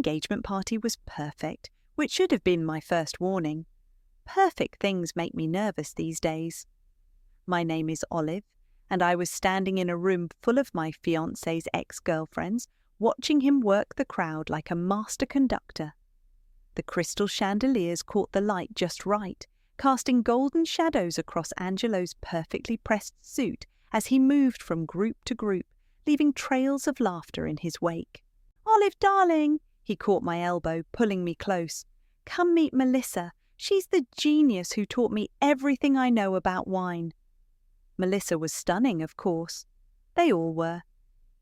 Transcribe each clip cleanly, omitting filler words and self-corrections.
engagement party was perfect, which should have been my first warning. Perfect things make me nervous these days. My name is Olive, and I was standing in a room full of my fiancé's ex-girlfriends, watching him work the crowd like a master conductor. The crystal chandeliers caught the light just right, casting golden shadows across Angelo's perfectly pressed suit as he moved from group to group, leaving trails of laughter in his wake. "Olive, darling," he caught my elbow, pulling me close. "Come meet Melissa. She's the genius who taught me everything I know about wine." Melissa was stunning, of course. They all were.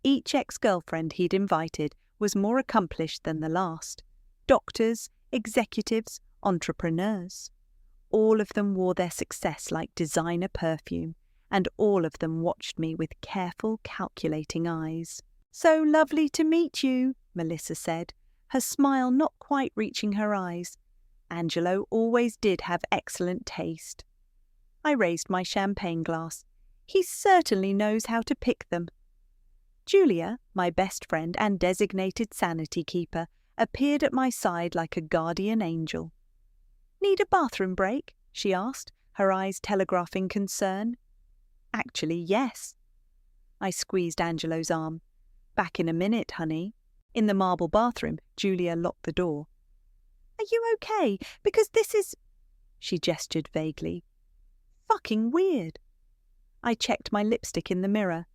Each ex-girlfriend he'd invited was more accomplished than the last. Doctors, executives, entrepreneurs. All of them wore their success like designer perfume, and all of them watched me with careful, calculating eyes. "So lovely to meet you," Melissa said, her smile not quite reaching her eyes. Angelo always did have excellent taste. I raised my champagne glass. He certainly knows how to pick them. Julia, my best friend and designated sanity keeper, appeared at my side like a guardian angel. "Need a bathroom break?" she asked, her eyes telegraphing concern. "Actually, yes." I squeezed Angelo's arm. "Back in a minute, honey." In the marble bathroom, Julia locked the door. "Are you okay? Because this is—" she gestured vaguely. "Fucking weird." I checked my lipstick in the mirror.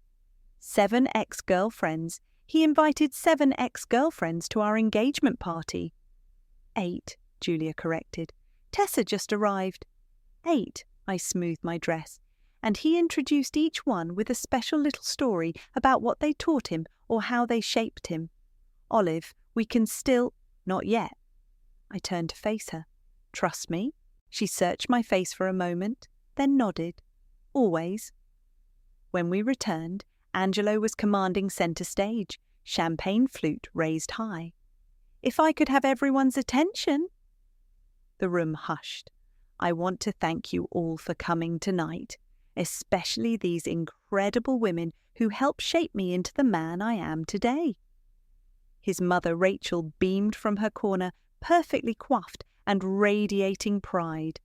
7 ex-girlfriends. He invited 7 ex-girlfriends to our engagement party. 8, Julia corrected. Tessa just arrived. 8, I smoothed my dress, and he introduced each one with a special little story about what they taught him or how they shaped him. "Olive, we can still—" "Not yet." I turned to face her. "Trust me." She searched my face for a moment, then nodded. "Always." When we returned, Angelo was commanding centre stage, champagne flute raised high. If I could have everyone's attention! The room hushed. "I want to thank you all for coming tonight, especially these incredible women who helped shape me into the man I am today." His mother Rachel beamed from her corner, perfectly coiffed and radiating pride.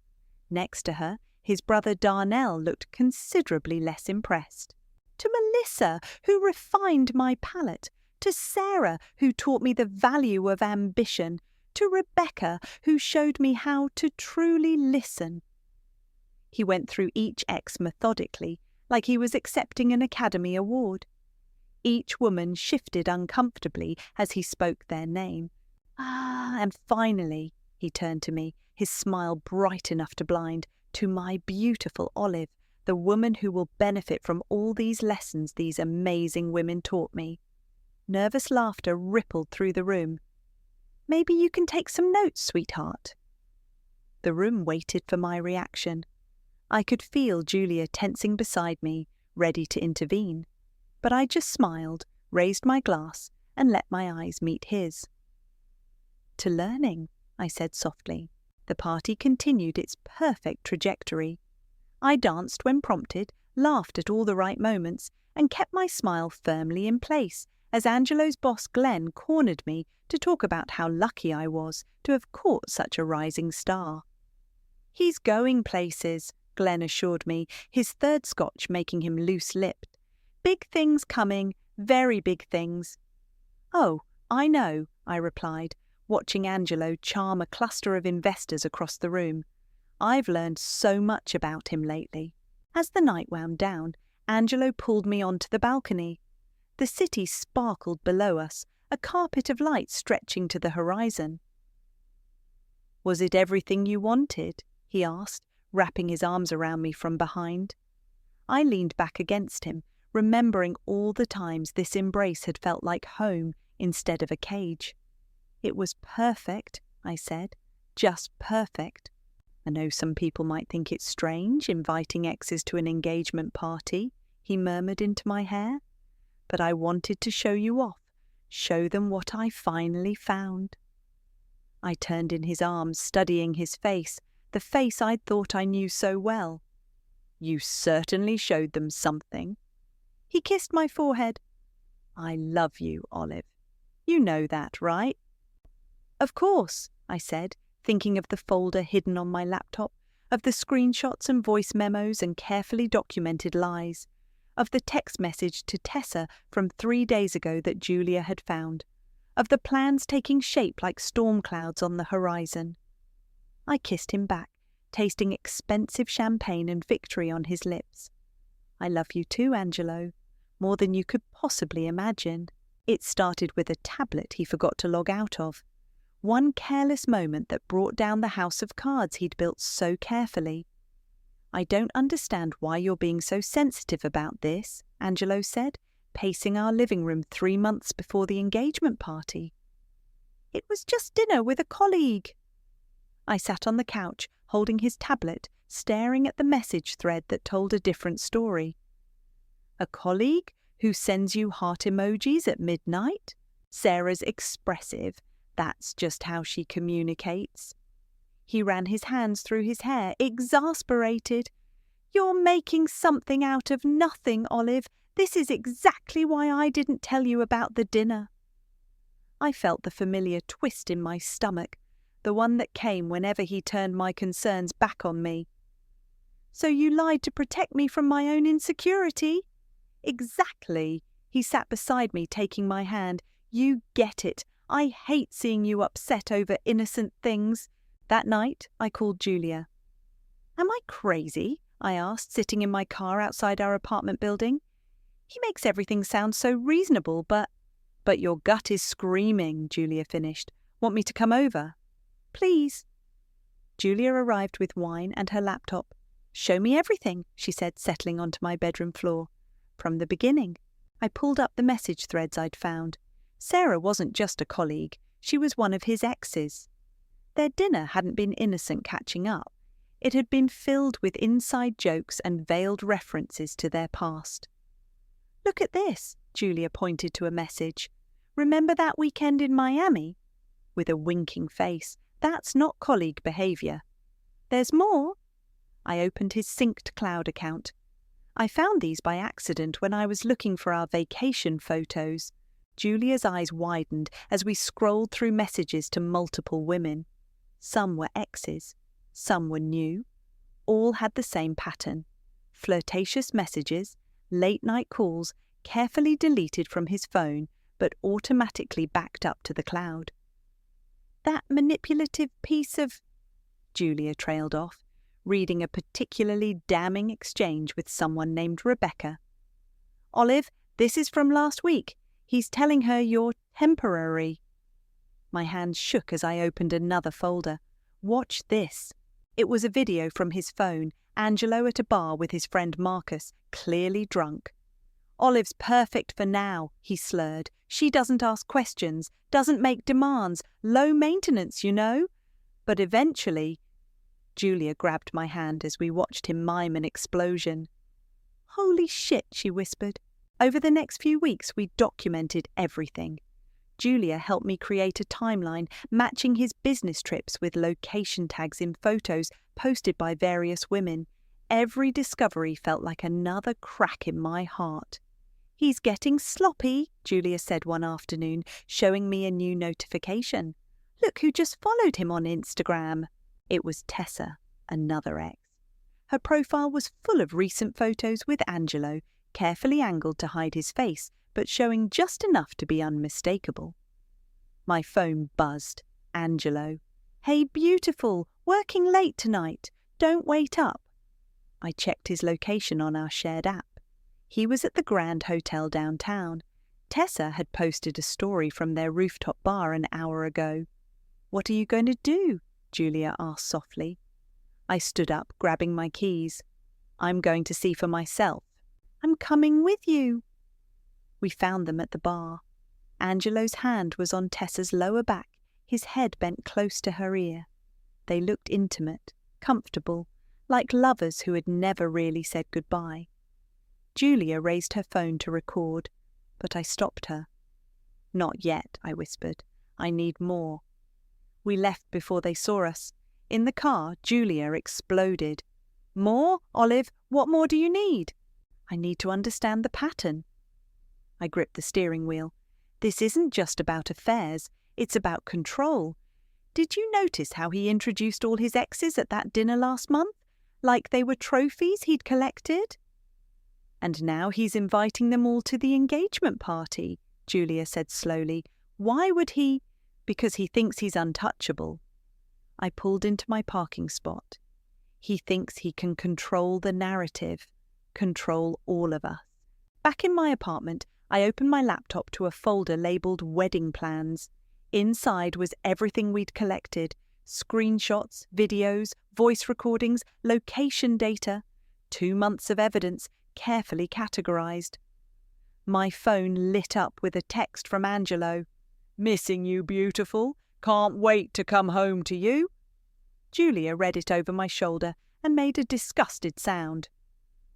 Next to her, his brother Darnell looked considerably less impressed. To Melissa, who refined my palate, to Sarah, who taught me the value of ambition, to Rebecca, who showed me how to truly listen. He went through each ex methodically, like he was accepting an Academy Award. Each woman shifted uncomfortably as he spoke their name. And finally, he turned to me, his smile bright enough to blind, to my beautiful Olive, the woman who will benefit from all these lessons these amazing women taught me. Nervous laughter rippled through the room. "Maybe you can take some notes, sweetheart." The room waited for my reaction. I could feel Julia tensing beside me, ready to intervene. But I just smiled, raised my glass, and let my eyes meet his. "To learning," I said softly. The party continued its perfect trajectory. I danced when prompted, laughed at all the right moments, and kept my smile firmly in place as Angelo's boss Glenn cornered me to talk about how lucky I was to have caught such a rising star. "He's going places," Glenn assured me, his third scotch making him loose-lipped. "Big things coming, very big things." "Oh, I know," I replied, watching Angelo charm a cluster of investors across the room. "I've learned so much about him lately." As the night wound down, Angelo pulled me onto the balcony. The city sparkled below us, a carpet of light stretching to the horizon. "Was it everything you wanted?" he asked, wrapping his arms around me from behind. I leaned back against him, remembering all the times this embrace had felt like home instead of a cage. "It was perfect," I said, "just perfect." "I know some people might think it's strange inviting exes to an engagement party," he murmured into my hair. "But I wanted to show you off, show them what I finally found." I turned in his arms, studying his face, the face I'd thought I knew so well. "You certainly showed them something." He kissed my forehead. "I love you, Olive. You know that, right?" Of course, I said, thinking of the folder hidden on my laptop, of the screenshots and voice memos and carefully documented lies, of the text message to Tessa from 3 days ago that Julia had found, of the plans taking shape like storm clouds on the horizon. I kissed him back, tasting expensive champagne and victory on his lips. I love you too, Angelo, more than you could possibly imagine. It started with a tablet he forgot to log out of. One careless moment that brought down the house of cards he'd built so carefully. I don't understand why you're being so sensitive about this, Angelo said, pacing our living room 3 months before the engagement party. It was just dinner with a colleague. I sat on the couch, holding his tablet, staring at the message thread that told a different story. A colleague who sends you heart emojis at midnight? Sarah's expressive. That's just how she communicates. He ran his hands through his hair, exasperated. You're making something out of nothing, Olive. This is exactly why I didn't tell you about the dinner. I felt the familiar twist in my stomach, the one that came whenever he turned my concerns back on me. So you lied to protect me from my own insecurity? Exactly. He sat beside me, taking my hand. You get it. I hate seeing you upset over innocent things. That night, I called Julia. Am I crazy? I asked, sitting in my car outside our apartment building. He makes everything sound so reasonable, but your gut is screaming, Julia finished. Want me to come over? Please. Julia arrived with wine and her laptop. Show me everything, she said, settling onto my bedroom floor. From the beginning. I pulled up the message threads I'd found. Sarah wasn't just a colleague, she was one of his exes. Their dinner hadn't been innocent catching up. It had been filled with inside jokes and veiled references to their past. Look at this, Julia pointed to a message. Remember that weekend in Miami? With a winking face. That's not colleague behaviour. There's more. I opened his synced cloud account. I found these by accident when I was looking for our vacation photos. Julia's eyes widened as we scrolled through messages to multiple women. Some were exes, some were new. All had the same pattern. Flirtatious messages, late-night calls, carefully deleted from his phone but automatically backed up to the cloud. That manipulative piece of... Julia trailed off, reading a particularly damning exchange with someone named Rebecca. Olive, this is from last week. He's telling her you're temporary. My hands shook as I opened another folder. Watch this. It was a video from his phone, Angelo at a bar with his friend Marcus, clearly drunk. Olive's perfect for now, he slurred. She doesn't ask questions, doesn't make demands, low maintenance, you know. But eventually... Julia grabbed my hand as we watched him mime an explosion. Holy shit, she whispered. Over the next few weeks, we documented everything. Julia helped me create a timeline matching his business trips with location tags in photos posted by various women. Every discovery felt like another crack in my heart. He's getting sloppy, Julia said one afternoon, showing me a new notification. Look who just followed him on Instagram. It was Tessa, another ex. Her profile was full of recent photos with Angelo, carefully angled to hide his face, but showing just enough to be unmistakable. My phone buzzed. Angelo. Hey, beautiful, working late tonight. Don't wait up. I checked his location on our shared app. He was at the Grand Hotel downtown. Tessa had posted a story from their rooftop bar an hour ago. What are you going to do? Julia asked softly. I stood up, grabbing my keys. I'm going to see for myself. I'm coming with you. We found them at the bar. Angelo's hand was on Tessa's lower back, his head bent close to her ear. They looked intimate, comfortable, like lovers who had never really said goodbye. Julia raised her phone to record, but I stopped her. Not yet, I whispered. I need more. We left before they saw us. In the car, Julia exploded. More? Olive, what more do you need? I need to understand the pattern. I gripped the steering wheel. This isn't just about affairs. It's about control. Did you notice how he introduced all his exes at that dinner last month? Like they were trophies he'd collected? And now he's inviting them all to the engagement party, Julia said slowly. Why would he? Because he thinks he's untouchable. I pulled into my parking spot. He thinks he can control the narrative, control all of us. Back in my apartment, I opened my laptop to a folder labelled Wedding Plans. Inside was everything we'd collected: screenshots, videos, voice recordings, location data, 2 months of evidence carefully categorised. My phone lit up with a text from Angelo. "Missing you, beautiful. Can't wait to come home to you." Julia read it over my shoulder and made a disgusted sound.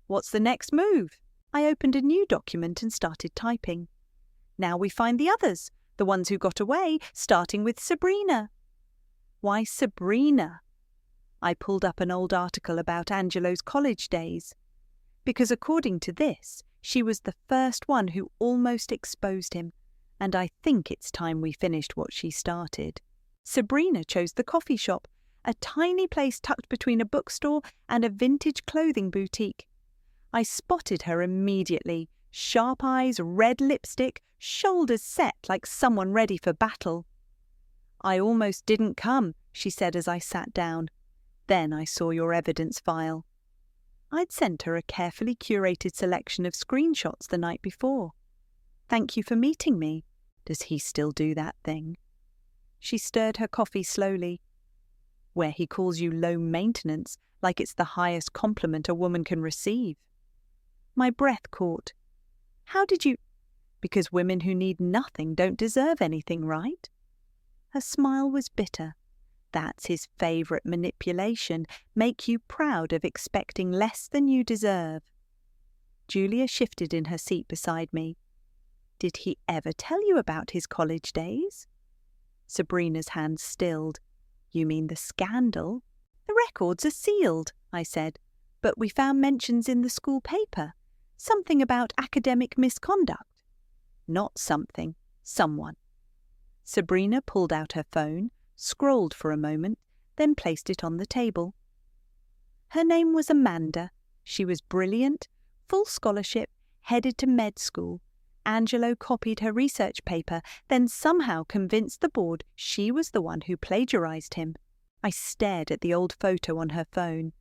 "What's the next move?" I opened a new document and started typing. "Now we find the others, the ones who got away, starting with Sabrina." Why Sabrina? I pulled up an old article about Angelo's college days. Because according to this, she was the first one who almost exposed him, and I think it's time we finished what she started. Sabrina chose the coffee shop, a tiny place tucked between a bookstore and a vintage clothing boutique. I spotted her immediately, sharp eyes, red lipstick, shoulders set like someone ready for battle. "I almost didn't come," she said as I sat down. "Then I saw your evidence file." I'd sent her a carefully curated selection of screenshots the night before. "Thank you for meeting me. Does he still do that thing?" She stirred her coffee slowly. "Where he calls you low maintenance, like it's the highest compliment a woman can receive." My breath caught. "How did you—" "Because women who need nothing don't deserve anything, right?" Her smile was bitter. That's his favourite manipulation, make you proud of expecting less than you deserve. Julia shifted in her seat beside me. "Did he ever tell you about his college days?" Sabrina's hand stilled. "You mean the scandal?" "The records are sealed," I said, "but we found mentions in the school paper. Something about academic misconduct." "Not something, someone." Sabrina pulled out her phone, scrolled for a moment, then placed it on the table. Her name was Amanda. She was brilliant, full scholarship, headed to med school. Angelo copied her research paper, then somehow convinced the board she was the one who plagiarized him. I stared at the old photo on her phone,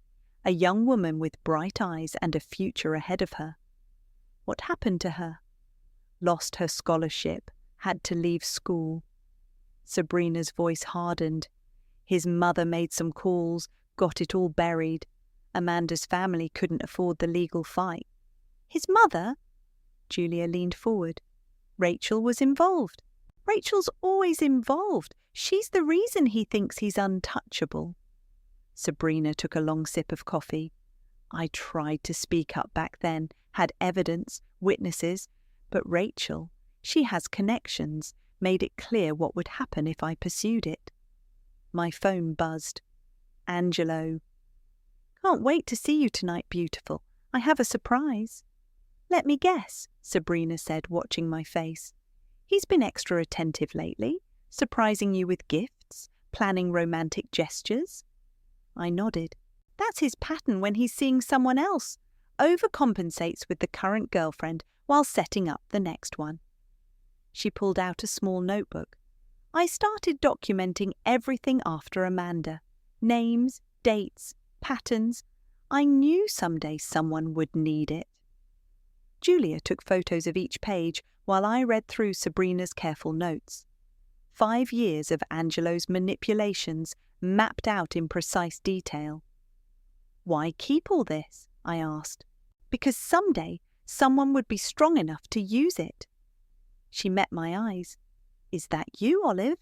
a young woman with bright eyes and a future ahead of her. What happened to her? Lost her scholarship, had to leave school. Sabrina's voice hardened. His mother made some calls, got it all buried. Amanda's family couldn't afford the legal fight. "His mother?" Julia leaned forward. "Rachel was involved." "Rachel's always involved. She's the reason he thinks he's untouchable." Sabrina took a long sip of coffee. I tried to speak up back then, had evidence, witnesses, but Rachel, she has connections, made it clear what would happen if I pursued it. My phone buzzed. "Angelo." "Can't wait to see you tonight, beautiful. I have a surprise." "Let me guess," Sabrina said, watching my face. "He's been extra attentive lately, surprising you with gifts, planning romantic gestures." I nodded. "That's his pattern when he's seeing someone else. Overcompensates with the current girlfriend while setting up the next one." She pulled out a small notebook. I started documenting everything after Amanda. Names, dates, patterns. I knew someday someone would need it. Julia took photos of each page while I read through Sabrina's careful notes. 5 years of Angelo's manipulations mapped out in precise detail. "Why keep all this?" I asked. "Because someday someone would be strong enough to use it." She met my eyes. "Is that you, Olive?"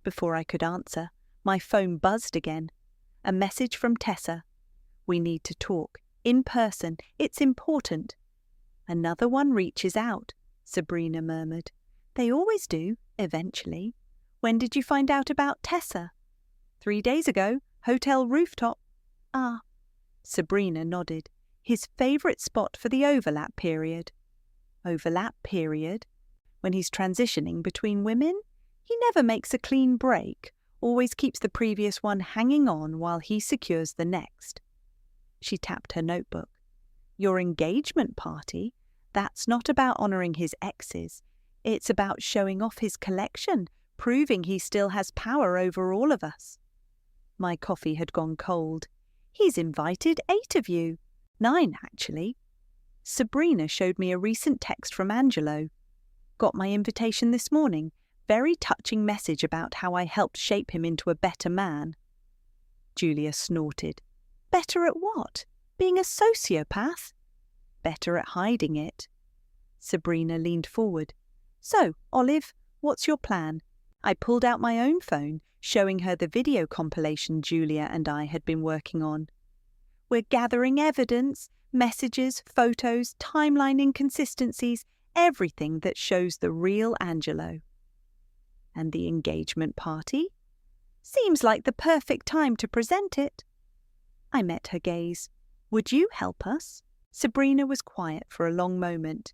Before I could answer, my phone buzzed again. A message from Tessa. "We need to talk. In person. It's important." "Another one reaches out," Sabrina murmured. "They always do, eventually. When did you find out about Tessa?" 3 days ago. Hotel rooftop." "Ah." Sabrina nodded. "His favourite spot for the overlap period." "Overlap period?" "When he's transitioning between women. He never makes a clean break. always keeps the previous one hanging on while he secures the next. She tapped her notebook. Your engagement party? That's not about honouring his exes. It's about showing off his collection, proving he still has power over all of us. My coffee had gone cold. He's invited 8 of you. 9, actually. Sabrina showed me a recent text from Angelo. Got my invitation this morning. Very touching message about how I helped shape him into a better man. Julia snorted. Better at what? Being a sociopath? Better at hiding it. Sabrina leaned forward. So, Olive, what's your plan? I pulled out my own phone, showing her the video compilation Julia and I had been working on. We're gathering evidence, messages, photos, timeline inconsistencies, everything that shows the real Angelo. And the engagement party? Seems like the perfect time to present it. I met her gaze. Would you help us? Sabrina was quiet for a long moment.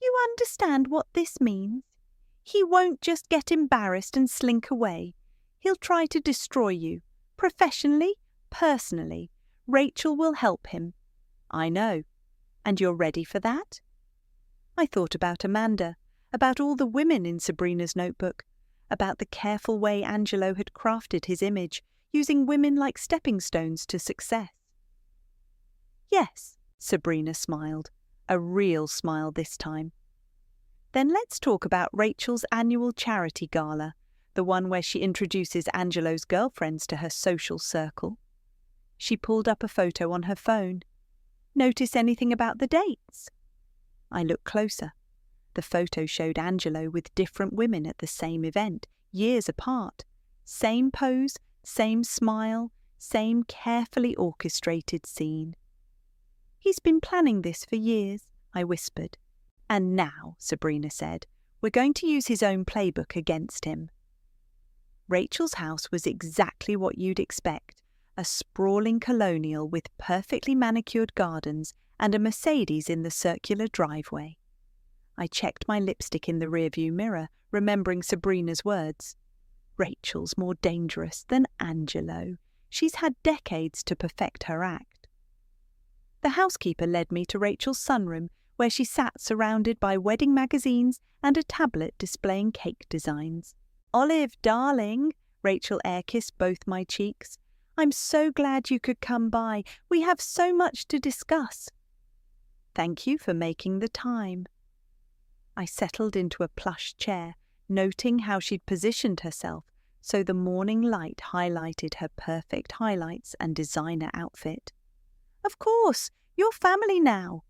You understand what this means? He won't just get embarrassed and slink away. He'll try to destroy you. Professionally, personally. Rachel will help him. I know. And you're ready for that? I thought about Amanda, about all the women in Sabrina's notebook, about the careful way Angelo had crafted his image, using women like stepping stones to success. Yes, Sabrina smiled, a real smile this time. Then let's talk about Rachel's annual charity gala, the one where she introduces Angelo's girlfriends to her social circle. She pulled up a photo on her phone. Notice anything about the dates? I looked closer. The photo showed Angelo with different women at the same event, years apart. Same pose, same smile, same carefully orchestrated scene. He's been planning this for years, I whispered. And now, Sabrina said, we're going to use his own playbook against him. Rachel's house was exactly what you'd expect, a sprawling colonial with perfectly manicured gardens and a Mercedes in the circular driveway. I checked my lipstick in the rearview mirror, remembering Sabrina's words. Rachel's more dangerous than Angelo. She's had decades to perfect her act. The housekeeper led me to Rachel's sunroom, where she sat surrounded by wedding magazines and a tablet displaying cake designs. Olive, darling, Rachel air-kissed both my cheeks. I'm so glad you could come by. We have so much to discuss. Thank you for making the time. I settled into a plush chair, noting how she'd positioned herself so the morning light highlighted her perfect highlights and designer outfit. Of course, you're family now.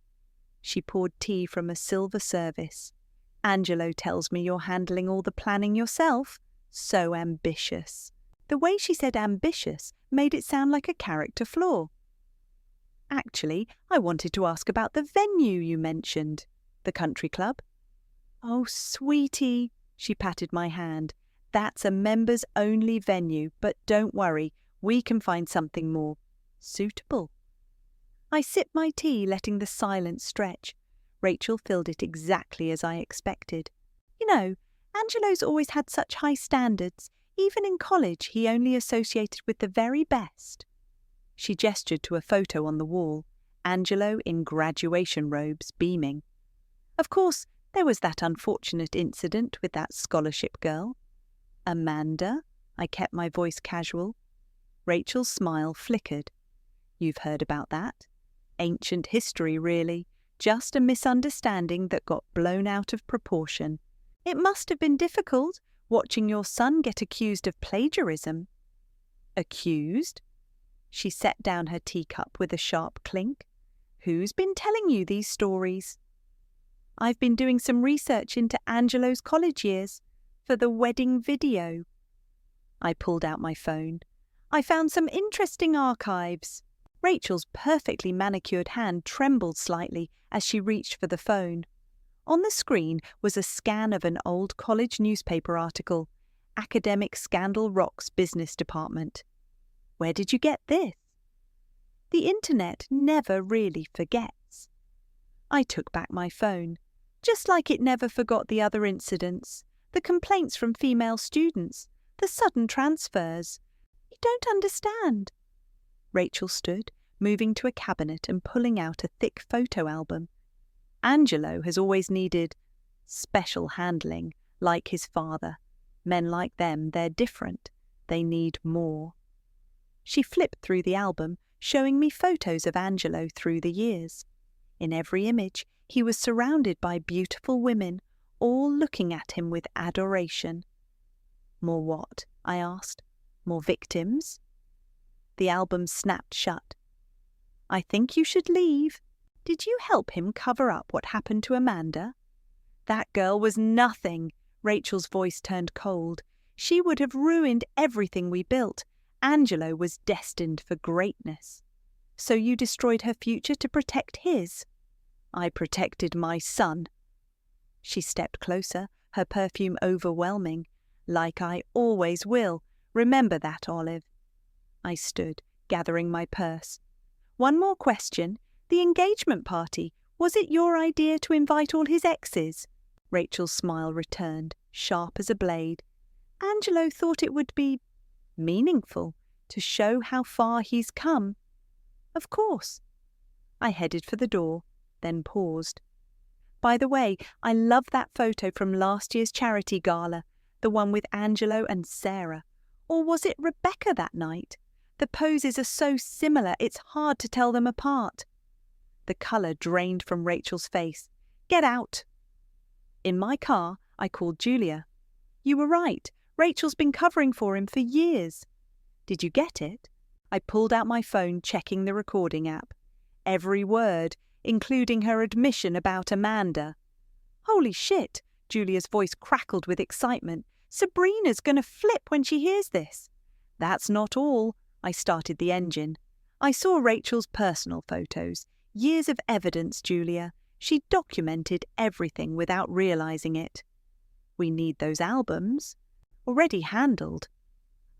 She poured tea from a silver service. Angelo tells me you're handling all the planning yourself. So ambitious. The way she said ambitious made it sound like a character flaw. Actually, I wanted to ask about the venue you mentioned. The country club? Oh, sweetie, she patted my hand. That's a members-only venue, but don't worry, we can find something more suitable. I sipped my tea, letting the silence stretch. Rachel filled it exactly as I expected. You know, Angelo's always had such high standards. Even in college, he only associated with the very best. She gestured to a photo on the wall, Angelo in graduation robes, beaming. Of course, there was that unfortunate incident with that scholarship girl. Amanda? I kept my voice casual. Rachel's smile flickered. You've heard about that? Ancient history, really. Just a misunderstanding that got blown out of proportion. It must have been difficult, watching your son get accused of plagiarism. Accused? She set down her teacup with a sharp clink. Who's been telling you these stories? I've been doing some research into Angelo's college years for the wedding video. I pulled out my phone. I found some interesting archives. Rachel's perfectly manicured hand trembled slightly as she reached for the phone. On the screen was a scan of an old college newspaper article, Academic Scandal Rocks Business Department. Where did you get this? The internet never really forgets. I took back my phone, just like it never forgot the other incidents, the complaints from female students, The sudden transfers. You don't understand. Rachel stood, moving to a cabinet and pulling out a thick photo album. Angelo has always needed special handling, like his father. Men like them, they're different. They need more. She flipped through the album, showing me photos of Angelo through the years. In every image, he was surrounded by beautiful women, all looking at him with adoration. More what? I asked. More victims? The album snapped shut. I think you should leave. Did you help him cover up what happened to Amanda? That girl was nothing. Rachel's voice turned cold. She would have ruined everything we built. Angelo was destined for greatness. So you destroyed her future to protect his? I protected my son. She stepped closer, her perfume overwhelming. Like I always will. Remember that, Olive. I stood, gathering my purse. One more question. The engagement party, was it your idea to invite all his exes? Rachel's smile returned, sharp as a blade. Angelo thought it would be meaningful, to show how far he's come. Of course. I headed for the door, then paused. By the way, I love that photo from last year's charity gala, the one with Angelo and Sarah. Or was it Rebecca that night? The poses are so similar, it's hard to tell them apart. The colour drained from Rachel's face. Get out! In my car, I called Julia. You were right. Rachel's been covering for him for years. Did you get it? I pulled out my phone, checking the recording app. Every word, including her admission about Amanda. Holy shit! Julia's voice crackled with excitement. Sabrina's going to flip when she hears this. That's not all. I started the engine. I saw Rachel's personal photos. Years of evidence, Julia. She documented everything without realizing it. We need those albums. Already handled.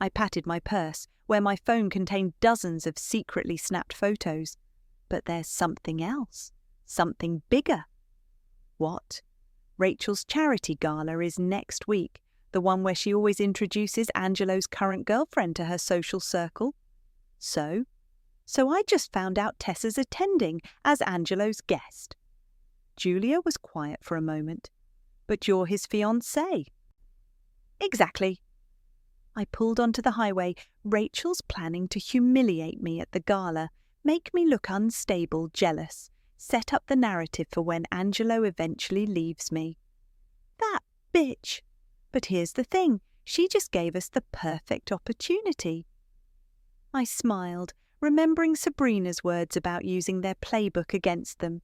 I patted my purse, where my phone contained dozens of secretly snapped photos. But there's something else. Something bigger. What? Rachel's charity gala is next week, the one where she always introduces Angelo's current girlfriend to her social circle. So I just found out Tessa's attending as Angelo's guest. Julia was quiet for a moment. But you're his fiancé. Exactly. I pulled onto the highway. Rachel's planning to humiliate me at the gala, make me look unstable, jealous, set up the narrative for when Angelo eventually leaves me. That bitch! But here's the thing, she just gave us the perfect opportunity. I smiled, remembering Sabrina's words about using their playbook against them.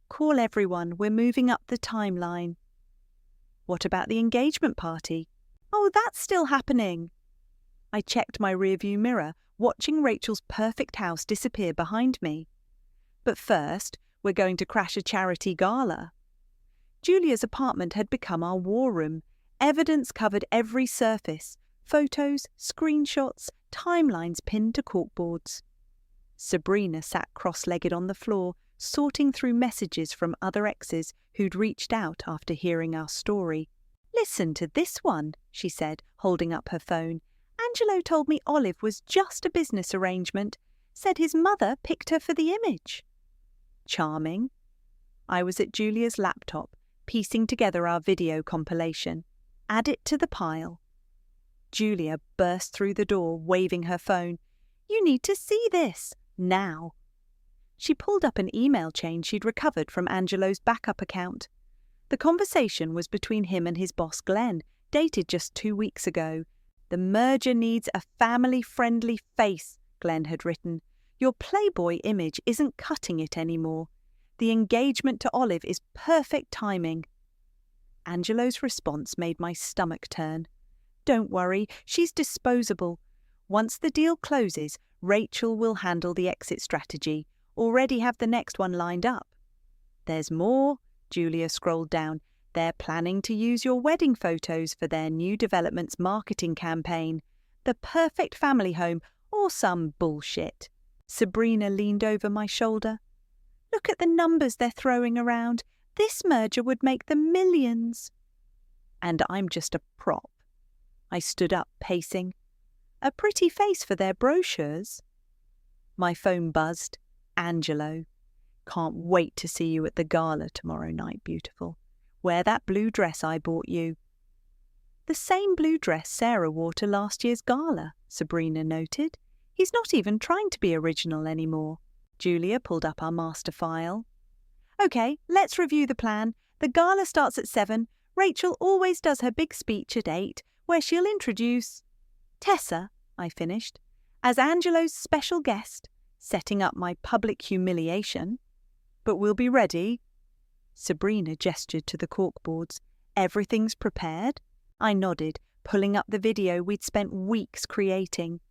Call everyone, we're moving up the timeline. What about the engagement party? Oh, that's still happening. I checked my rearview mirror, watching Rachel's perfect house disappear behind me. But first, we're going to crash a charity gala. Julia's apartment had become our war room. Evidence covered every surface. Photos, screenshots, timelines pinned to corkboards. Sabrina sat cross-legged on the floor, sorting through messages from other exes who'd reached out after hearing our story. Listen to this one, she said, holding up her phone. Angelo told me Olive was just a business arrangement. Said his mother picked her for the image. Charming. I was at Julia's laptop, piecing together our video compilation. Add it to the pile. Julia burst through the door, waving her phone. You need to see this. Now. She pulled up an email chain she'd recovered from Angelo's backup account. The conversation was between him and his boss Glenn, dated just 2 weeks ago. The merger needs a family-friendly face, Glenn had written. Your Playboy image isn't cutting it anymore. The engagement to Olive is perfect timing. Angelo's response made my stomach turn. Don't worry, she's disposable. Once the deal closes, Rachel will handle the exit strategy. Already have the next one lined up. There's more, Julia scrolled down. They're planning to use your wedding photos for their new development's marketing campaign. The perfect family home or some bullshit. Sabrina leaned over my shoulder. Look at the numbers they're throwing around. This merger would make them millions. And I'm just a prop. I stood up, pacing. A pretty face for their brochures. My phone buzzed. Angelo. Can't wait to see you at the gala tomorrow night, beautiful. Wear that blue dress I bought you. The same blue dress Sarah wore to last year's gala, Sabrina noted. He's not even trying to be original anymore. Julia pulled up our master file. Okay, let's review the plan. The gala starts at 7. Rachel always does her big speech at 8, where she'll introduce Tessa, I finished, as Angelo's special guest, setting up my public humiliation. But we'll be ready. Sabrina gestured to the corkboards. Everything's prepared? I nodded, pulling up the video we'd spent weeks creating.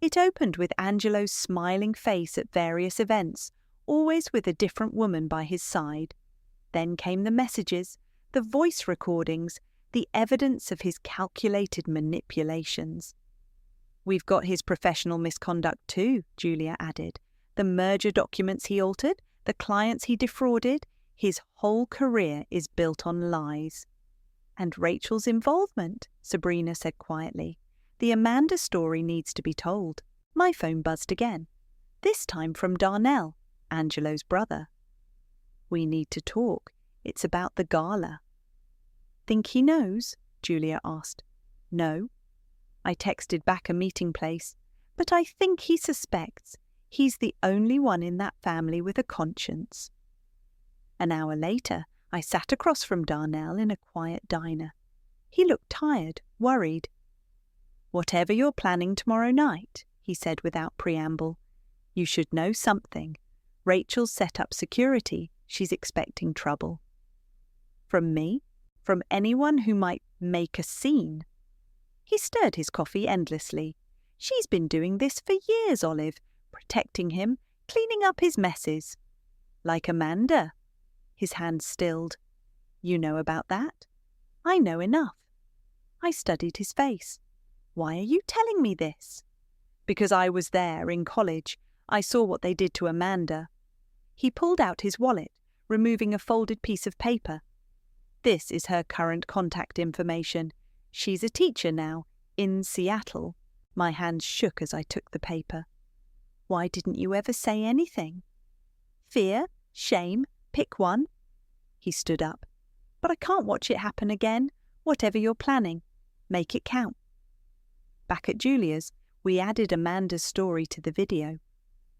It opened with Angelo's smiling face at various events, always with a different woman by his side. Then came the messages, the voice recordings, the evidence of his calculated manipulations. We've got his professional misconduct too, Julia added. The merger documents he altered, the clients he defrauded, his whole career is built on lies. And Rachel's involvement, Sabrina said quietly. The Amanda story needs to be told. My phone buzzed again, this time from Darnell, Angelo's brother. We need to talk. It's about the gala. Think he knows? Julia asked. No. I texted back a meeting place, but I think he suspects. He's the only one in that family with a conscience. An hour later, I sat across from Darnell in a quiet diner. He looked tired, worried. Whatever you're planning tomorrow night, he said without preamble, you should know something. Rachel's set up security. She's expecting trouble. From me? From anyone who might make a scene? He stirred his coffee endlessly. She's been doing this for years, Olive, protecting him, cleaning up his messes. Like Amanda. His hand stilled. You know about that? I know enough. I studied his face. Why are you telling me this? Because I was there in college. I saw what they did to Amanda. He pulled out his wallet, removing a folded piece of paper. This is her current contact information. She's a teacher now, in Seattle. My hands shook as I took the paper. Why didn't you ever say anything? Fear? Shame? Pick one. He stood up. But I can't watch it happen again. Whatever you're planning, make it count. Back at Julia's, we added Amanda's story to the video.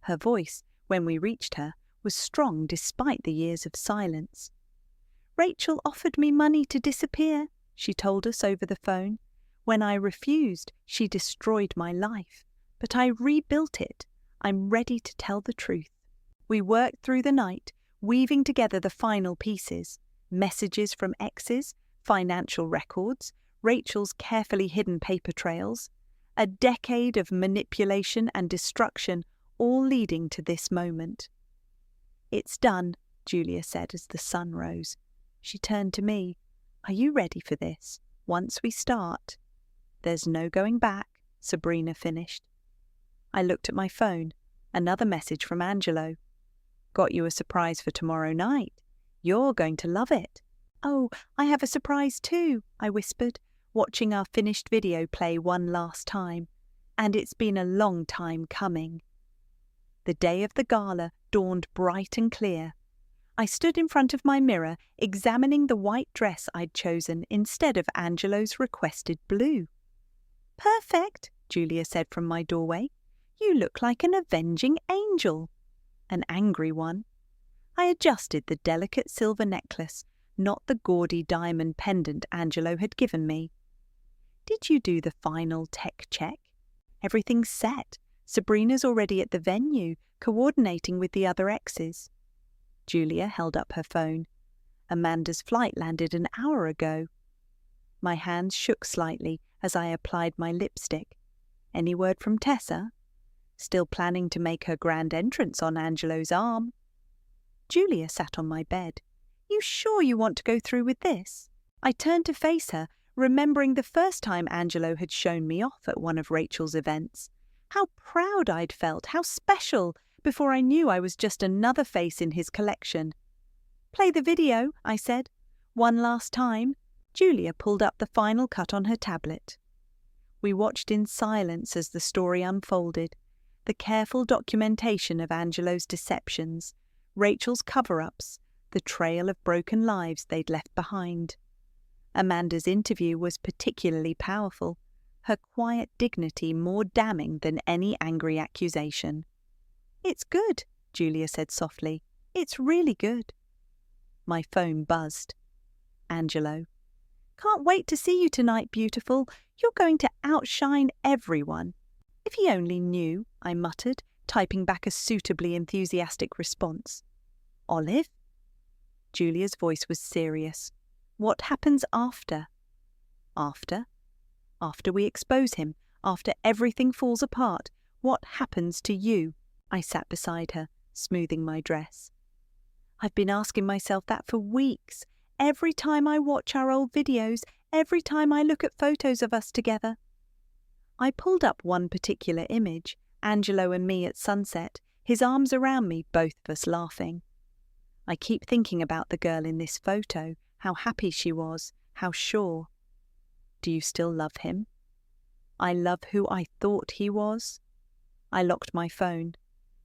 Her voice, when we reached her, was strong despite the years of silence. Rachel offered me money to disappear, she told us over the phone. When I refused, she destroyed my life. But I rebuilt it. I'm ready to tell the truth. We worked through the night, weaving together the final pieces. Messages from exes, financial records, Rachel's carefully hidden paper trails. A decade of manipulation and destruction, all leading to this moment. It's done, Julia said as the sun rose. She turned to me. Are you ready for this? Once we start. There's no going back, Sabrina finished. I looked at my phone. Another message from Angelo. Got you a surprise for tomorrow night. You're going to love it. Oh, I have a surprise too, I whispered, watching our finished video play one last time. And it's been a long time coming. The day of the gala dawned bright and clear. I stood in front of my mirror, examining the white dress I'd chosen instead of Angelo's requested blue. Perfect, Julia said from my doorway. You look like an avenging angel. An angry one. I adjusted the delicate silver necklace, not the gaudy diamond pendant Angelo had given me. Did you do the final tech check? Everything's set. Sabrina's already at the venue, coordinating with the other exes. Julia held up her phone. Amanda's flight landed an hour ago. My hands shook slightly as I applied my lipstick. Any word from Tessa? Still planning to make her grand entrance on Angelo's arm. Julia sat on my bed. You sure you want to go through with this? I turned to face her, remembering the first time Angelo had shown me off at one of Rachel's events. How proud I'd felt, how special, before I knew I was just another face in his collection. Play the video, I said. One last time. Julia pulled up the final cut on her tablet. We watched in silence as the story unfolded, the careful documentation of Angelo's deceptions, Rachel's cover-ups, the trail of broken lives they'd left behind. Amanda's interview was particularly powerful, her quiet dignity more damning than any angry accusation. "It's good," Julia said softly. "It's really good." My phone buzzed. Angelo. "Can't wait to see you tonight, beautiful. You're going to outshine everyone." "If he only knew," I muttered, typing back a suitably enthusiastic response. "Olive?" Julia's voice was serious. "What happens after?" "After? After we expose him, after everything falls apart, what happens to you?" I sat beside her, smoothing my dress. "I've been asking myself that for weeks. Every time I watch our old videos, every time I look at photos of us together." I pulled up one particular image, Angelo and me at sunset, his arms around me, both of us laughing. "I keep thinking about the girl in this photo, how happy she was, how sure." "Do you still love him?" "I love who I thought he was." I locked my phone.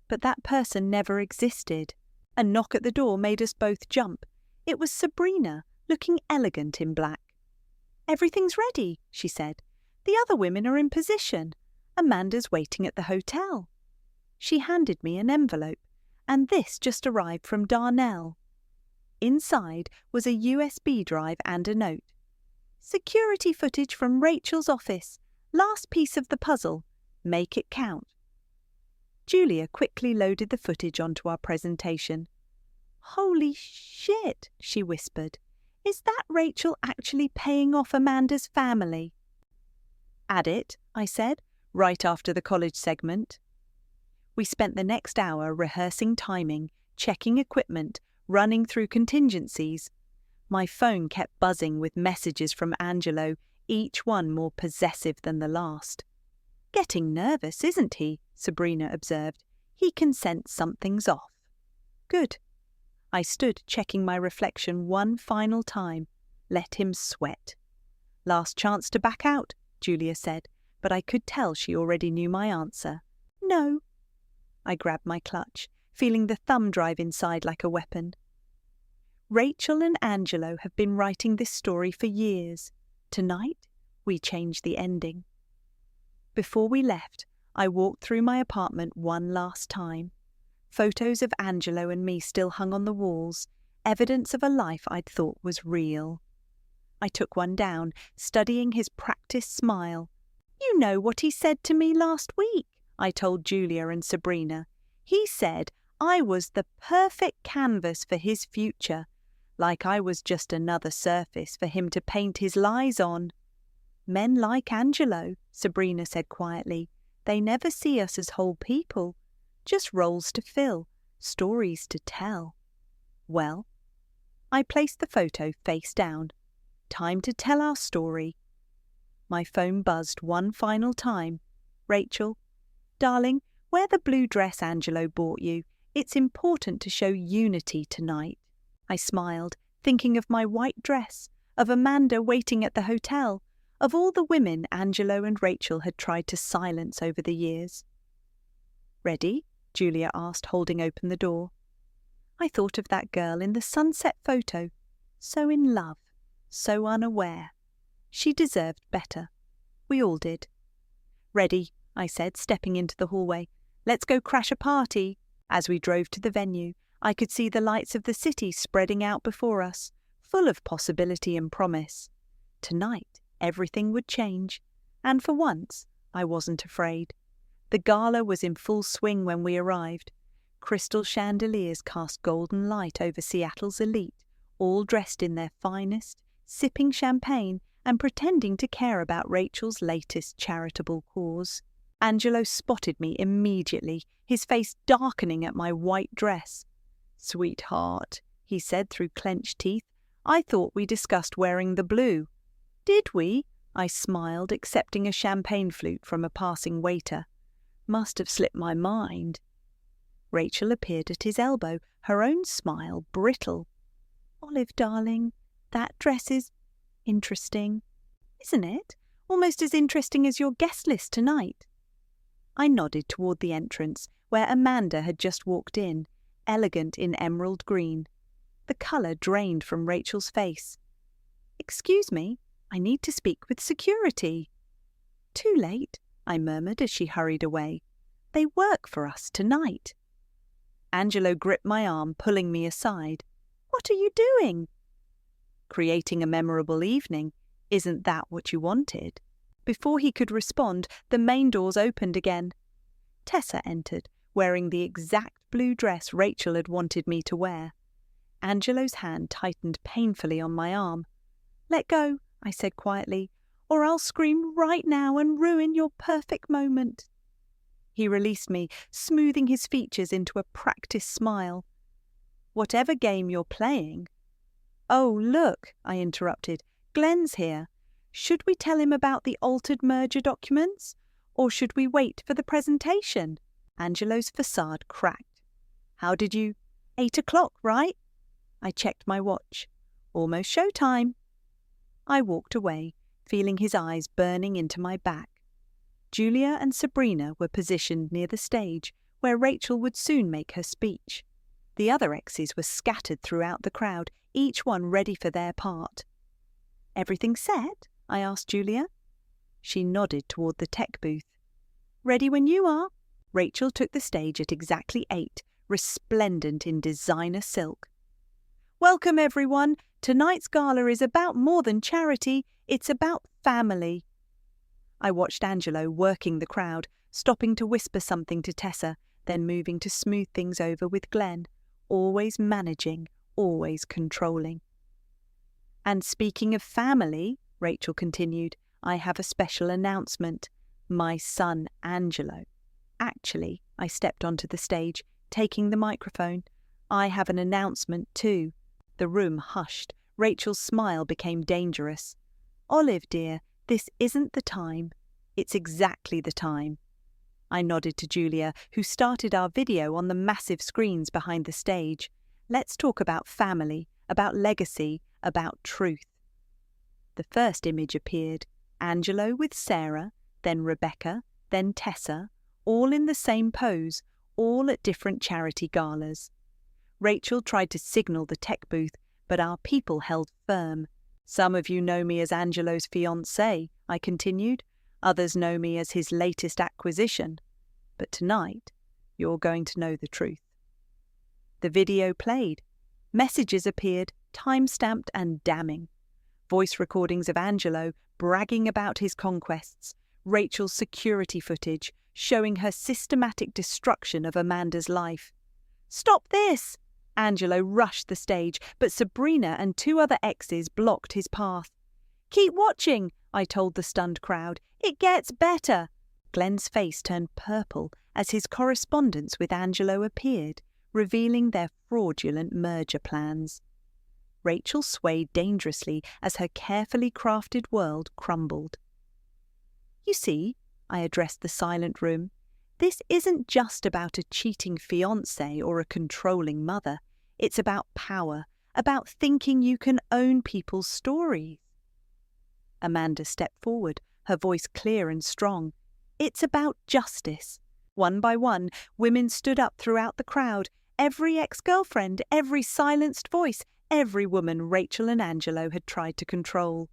But that person never existed. A knock at the door made us both jump. It was Sabrina, looking elegant in black. "Everything's ready," she said. "The other women are in position. Amanda's waiting at the hotel." She handed me an envelope, and this just arrived from Darnell. Inside was a USB drive and a note. "Security footage from Rachel's office. Last piece of the puzzle. Make it count." Julia quickly loaded the footage onto our presentation. "Holy shit," she whispered. "Is that Rachel actually paying off Amanda's family?" "Add it," I said, right after the college segment. We spent the next hour rehearsing timing, checking equipment, running through contingencies. My phone kept buzzing with messages from Angelo, each one more possessive than the last. "Getting nervous, isn't he?" Sabrina observed. "He can sense something's off." "Good." I stood checking my reflection one final time. Let him sweat. "Last chance to back out," Julia said, but I could tell she already knew my answer. "No." I grabbed my clutch, feeling the thumb drive inside like a weapon. Rachel and Angelo have been writing this story for years. Tonight, we change the ending. Before we left, I walked through my apartment one last time. Photos of Angelo and me still hung on the walls, evidence of a life I'd thought was real. I took one down, studying his practiced smile. "You know what he said to me last week," I told Julia and Sabrina. "He said I was the perfect canvas for his future, like I was just another surface for him to paint his lies on." "Men like Angelo," Sabrina said quietly. "They never see us as whole people, just roles to fill, stories to tell." Well, I placed the photo face down. Time to tell our story. My phone buzzed one final time. "Rachel, darling, wear the blue dress Angelo bought you. It's important to show unity tonight." I smiled, thinking of my white dress, of Amanda waiting at the hotel, of all the women Angelo and Rachel had tried to silence over the years. "Ready?" Julia asked, holding open the door. I thought of that girl in the sunset photo, so in love, so unaware. She deserved better. We all did. "Ready," I said, stepping into the hallway. "Let's go crash a party." As we drove to the venue, I could see the lights of the city spreading out before us, full of possibility and promise. Tonight, everything would change, and for once, I wasn't afraid. The gala was in full swing when we arrived. Crystal chandeliers cast golden light over Seattle's elite, all dressed in their finest, sipping champagne and pretending to care about Rachel's latest charitable cause. Angelo spotted me immediately, his face darkening at my white dress. "Sweetheart," he said through clenched teeth, "I thought we discussed wearing the blue." "Did we?" I smiled, accepting a champagne flute from a passing waiter. "Must have slipped my mind." Rachel appeared at his elbow, her own smile brittle. "Olive, darling, that dress is interesting." "Isn't it? almost as interesting as your guest list tonight." I nodded toward the entrance, where Amanda had just walked in, elegant in emerald green. The colour drained from Rachel's face. "Excuse me, I need to speak with security." "Too late," I murmured as she hurried away. "They work for us tonight." Angelo gripped my arm, pulling me aside. "What are you doing?" "Creating a memorable evening. Isn't that what you wanted?" Before he could respond, the main doors opened again. Tessa entered, wearing the exact blue dress Rachel had wanted me to wear. Angelo's hand tightened painfully on my arm. "Let go," I said quietly, "or I'll scream right now and ruin your perfect moment." He released me, smoothing his features into a practiced smile. "Whatever game you're playing—" "Oh, look," I interrupted. "Glenn's here. Should we tell him about the altered merger documents? Or should we wait for the presentation?" Angelo's facade cracked. "How did you— 8 o'clock, right?" I checked my watch. "Almost showtime." I walked away, feeling his eyes burning into my back. Julia and Sabrina were positioned near the stage, where Rachel would soon make her speech. The other exes were scattered throughout the crowd, each one ready for their part. "Everything set?" I asked Julia. She nodded toward the tech booth. "Ready when you are." Rachel took the stage at exactly 8, resplendent in designer silk. "Welcome, everyone. Tonight's gala is about more than charity, it's about family." I watched Angelo working the crowd, stopping to whisper something to Tessa, then moving to smooth things over with Glenn, always managing, always controlling. "And speaking of family," Rachel continued, "I have a special announcement. My son, Angelo." Actually, I stepped onto the stage, taking the microphone. "I have an announcement too." The room hushed. Rachel's smile became dangerous. "Olive, dear, this isn't the time." "It's exactly the time." I nodded to Julia, who started our video on the massive screens behind the stage. "Let's talk about family, about legacy, about truth." The first image appeared, Angelo with Sarah, then Rebecca, then Tessa, all in the same pose, all at different charity galas. Rachel tried to signal the tech booth, but our people held firm. "Some of you know me as Angelo's fiancé," I continued. "Others know me as his latest acquisition. But tonight, you're going to know the truth." The video played. Messages appeared, time-stamped and damning. Voice recordings of Angelo bragging about his conquests, Rachel's security footage showing her systematic destruction of Amanda's life. "Stop this!" Angelo rushed the stage, but Sabrina and 2 other exes blocked his path. "Keep watching," I told the stunned crowd. "It gets better." Glenn's face turned purple as his correspondence with Angelo appeared, revealing their fraudulent merger plans. Rachel swayed dangerously as her carefully crafted world crumbled. "You see," I addressed the silent room, "this isn't just about a cheating fiancé or a controlling mother. It's about power, about thinking you can own people's stories." Amanda stepped forward, her voice clear and strong. "It's about justice." One by one, women stood up throughout the crowd, every ex-girlfriend, every silenced voice, every woman Rachel and Angelo had tried to control.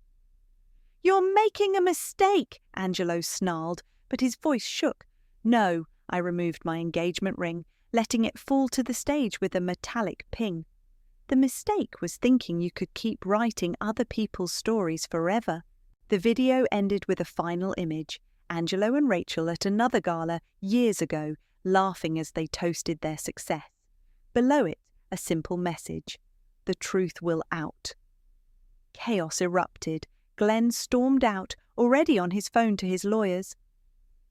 "You're making a mistake," Angelo snarled, but his voice shook. "No," I removed my engagement ring, letting it fall to the stage with a metallic ping. "The mistake was thinking you could keep writing other people's stories forever." The video ended with a final image, Angelo and Rachel at another gala years ago, laughing as they toasted their success. Below it, a simple message: "The truth will out." Chaos erupted. Glenn stormed out, already on his phone to his lawyers.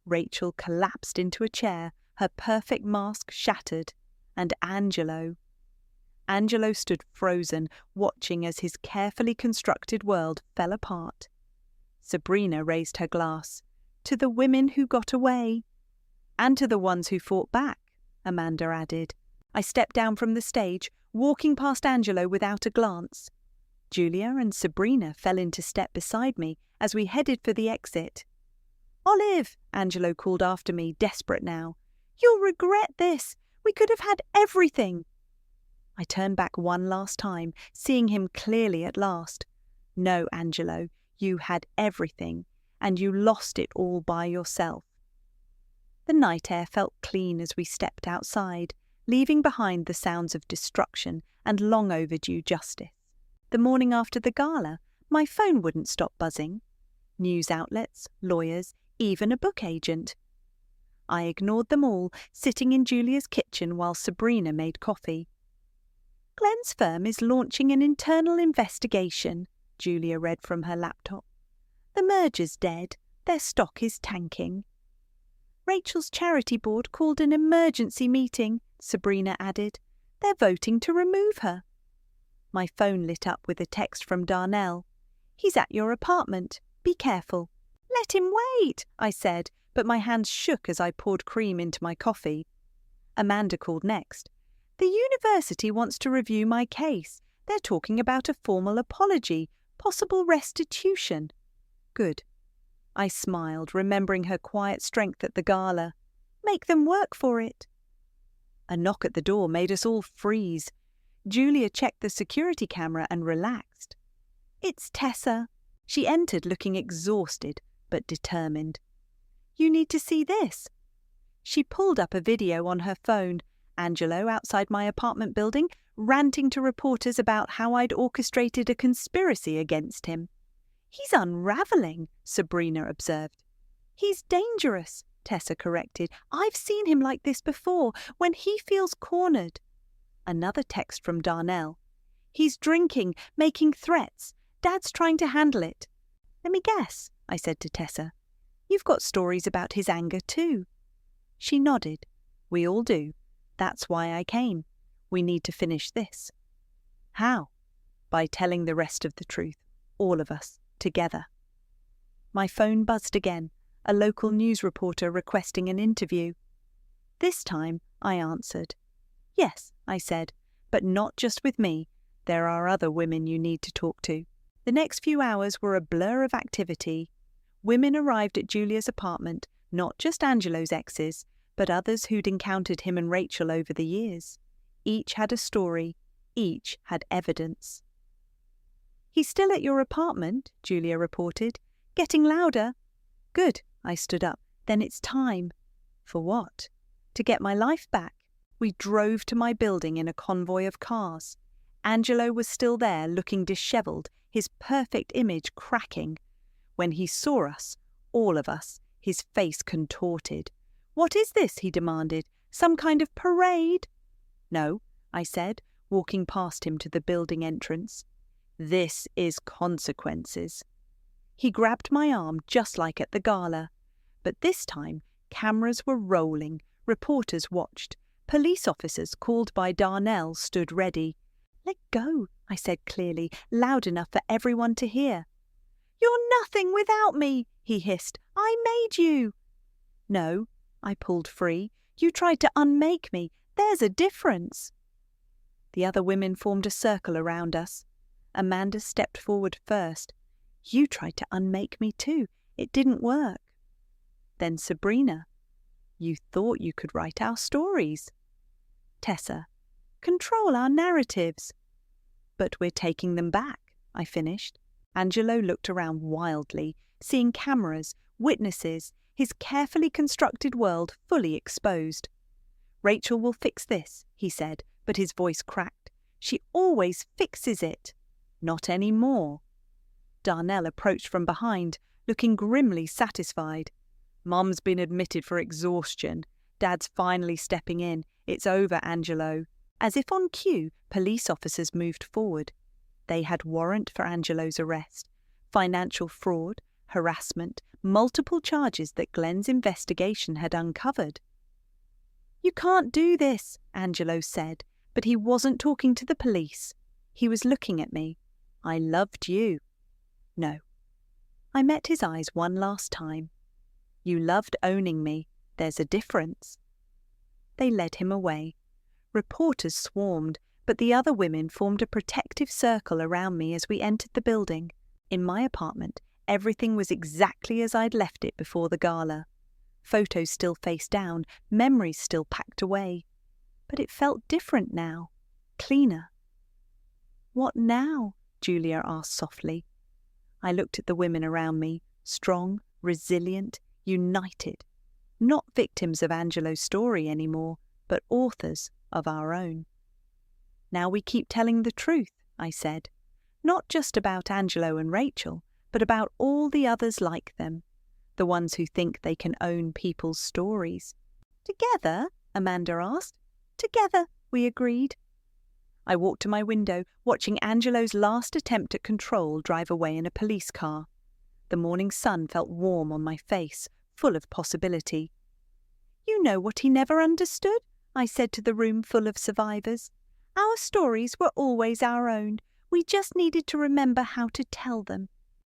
Rachel collapsed into a chair, her perfect mask shattered. And Angelo stood frozen, watching as his carefully constructed world fell apart. Sabrina raised her glass. "To the women who got away." "And to the ones who fought back," Amanda added. I stepped down from the stage, walking past Angelo without a glance. Julia and Sabrina fell into step beside me as we headed for the exit. "Olive," Angelo called after me, desperate now. "You'll regret this. We could have had everything." I turned back one last time, seeing him clearly at last. "No, Angelo, you had everything, and you lost it all by yourself." The night air felt clean as we stepped outside, leaving behind the sounds of destruction and long overdue justice. The morning after the gala, my phone wouldn't stop buzzing. News outlets, lawyers, even a book agent. I ignored them all, sitting in Julia's kitchen while Sabrina made coffee. "Glenn's firm is launching an internal investigation," Julia read from her laptop. "The merger's dead. Their stock is tanking." "Rachel's charity board called an emergency meeting," Sabrina added. "They're voting to remove her." My phone lit up with a text from Darnell. "He's at your apartment. Be careful." "Let him wait," I said, but my hands shook as I poured cream into my coffee. Amanda called next. "The university wants to review my case. They're talking about a formal apology, possible restitution." Good. I smiled, remembering her quiet strength at the gala. "Make them work for it." A knock at the door made us all freeze. Julia checked the security camera and relaxed. "It's Tessa." She entered looking exhausted, but determined. "You need to see this." She pulled up a video on her phone. Angelo outside my apartment building, ranting to reporters about how I'd orchestrated a conspiracy against him. "He's unraveling," Sabrina observed. "He's dangerous," Tessa corrected. "I've seen him like this before, when he feels cornered." Another text from Darnell. "He's drinking, making threats. Dad's trying to handle it." "Let me guess," I said to Tessa. "You've got stories about his anger too." She nodded. "We all do. That's why I came. We need to finish this." "How?" "By telling the rest of the truth. All of us. Together." My phone buzzed again, a local news reporter requesting an interview. This time, I answered. "Yes," I said, "but not just with me. There are other women you need to talk to." The next few hours were a blur of activity. Women arrived at Julia's apartment, not just Angelo's exes, but others who'd encountered him and Rachel over the years. Each had a story. Each had evidence. "He's still at your apartment," Julia reported. "Getting louder." "Good," I stood up. "Then it's time." "For what?" "To get my life back." We drove to my building in a convoy of cars. Angelo was still there, looking dishevelled, his perfect image cracking. When he saw us, all of us, his face contorted. "What is this?" he demanded. "Some kind of parade?" "No," I said, walking past him to the building entrance. "This is consequences." He grabbed my arm just like at the gala. But this time, cameras were rolling, reporters watched. Police officers called by Darnell stood ready. "Let go," I said clearly, loud enough for everyone to hear. "You're nothing without me," he hissed. "I made you." "No," I pulled free. "You tried to unmake me. There's a difference." The other women formed a circle around us. Amanda stepped forward first. "You tried to unmake me too. It didn't work." Then Sabrina. "You thought you could write our stories." Tessa. "Control our narratives." "But we're taking them back," I finished. Angelo looked around wildly, seeing cameras, witnesses, his carefully constructed world fully exposed. "Rachel will fix this," he said, but his voice cracked. "She always fixes it." "Not anymore." Darnell approached from behind, looking grimly satisfied. "Mum's been admitted for exhaustion. Dad's finally stepping in. It's over, Angelo." As if on cue, police officers moved forward. They had warrant for Angelo's arrest. Financial fraud, harassment, multiple charges that Glenn's investigation had uncovered. "You can't do this," Angelo said, but he wasn't talking to the police. He was looking at me. "I loved you." "No." I met his eyes one last time. "You loved owning me. There's a difference." They led him away. Reporters swarmed, but the other women formed a protective circle around me as we entered the building. In my apartment, everything was exactly as I'd left it before the gala. Photos still face down, memories still packed away. But it felt different now, cleaner. "What now?" Julia asked softly. I looked at the women around me, strong, resilient, united. Not victims of Angelo's story anymore, but authors of our own. "Now we keep telling the truth," I said. "Not just about Angelo and Rachel, but about all the others like them. The ones who think they can own people's stories." "Together?" Amanda asked. "Together," we agreed. I walked to my window, watching Angelo's last attempt at control drive away in a police car. The morning sun felt warm on my face, full of possibility. "You know what he never understood?" I said to the room full of survivors. "Our stories were always our own. We just needed to remember how to tell them.